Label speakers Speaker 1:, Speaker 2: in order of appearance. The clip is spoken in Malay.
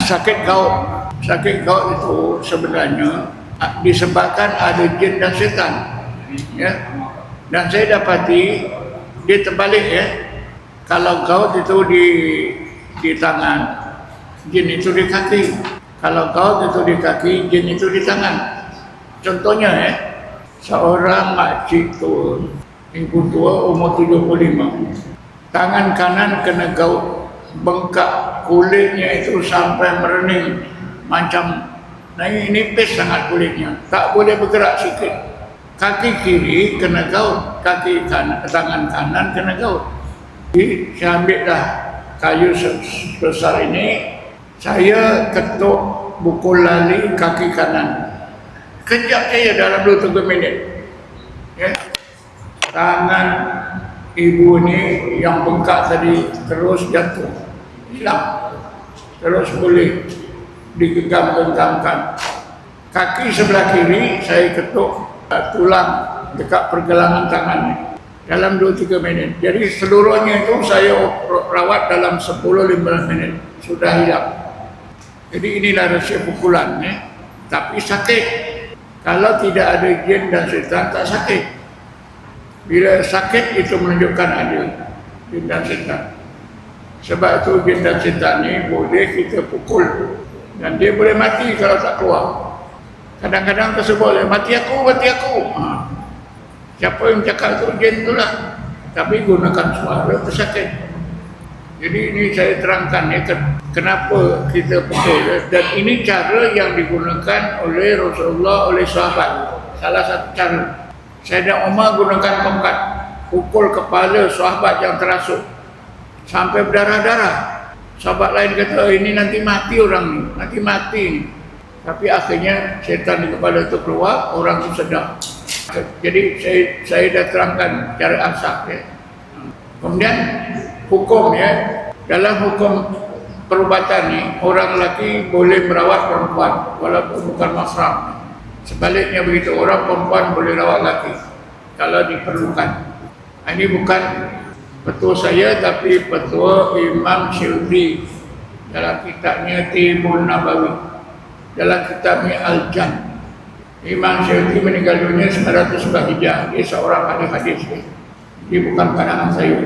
Speaker 1: sakit gout. Sakit gout itu sebenarnya disebabkan ada jin dan setan. Ya. Dan saya dapati dia terbalik ya. Kalau gout itu di tangan, jin itu di kaki. Kalau gout itu di kaki, jin itu di tangan. Contohnya ya, seorang makcik tua, ibu tua umur 75, tangan kanan kena gout, bengkak, kulitnya itu sampai merening, macam nipis sangat kulitnya, tak boleh bergerak sikit. Kaki kiri kena gout, tangan kanan kena gout. Jadi saya ambil dah kayu sebesar ini, saya ketuk pukul lali kaki kanan. Kejap saya dalam 2-3 minit. Ya. Tangan ibu ni yang bengkak tadi terus jatuh. Hilang. Terus boleh digenggam-genggamkan. Kaki sebelah kiri saya ketuk tulang dekat pergelangan tangan ni. Dalam 2-3 minit. Jadi seluruhnya itu saya rawat dalam 10-15 minit. Sudah hilang. Jadi inilah rahsia pukulan. Tapi sakit. Kalau tidak ada jin dan setan, tak sakit. Bila sakit itu menunjukkan ada jin dan setan. Sebab itu jin dan setan ni boleh kita pukul. Dan dia boleh mati kalau tak keluar. Kadang-kadang tersebut, mati aku. Siapa yang cakap itu jin itulah. Tapi gunakan suara pesakit. Jadi ini saya terangkan ya, kenapa kita pukul. Dan ini cara yang digunakan oleh Rasulullah, oleh sahabat. Salah satu cara. Sayyidina Umar gunakan tongkat, pukul kepala sahabat yang terasuk sampai berdarah-darah. Sahabat lain kata, ini nanti mati orang ni, nanti mati ni. Tapi akhirnya setan di kepala itu keluar, orang itu sedar. Jadi saya dah terangkan cara asap ya. Kemudian hukum ya, dalam hukum perubatan ni, orang lelaki boleh merawat perempuan walaupun bukan mahram. Sebaliknya begitu, orang perempuan boleh rawat lelaki kalau diperlukan. Ini bukan petua saya, tapi petua Imam Syuuti dalam kitabnya Tibbun Nabawi, dalam kitabnya Al-Jan. Imam Syuuti meninggal dunia 900 Hijrah. Dia seorang ahli hadis. Dia bukan pandangan saya.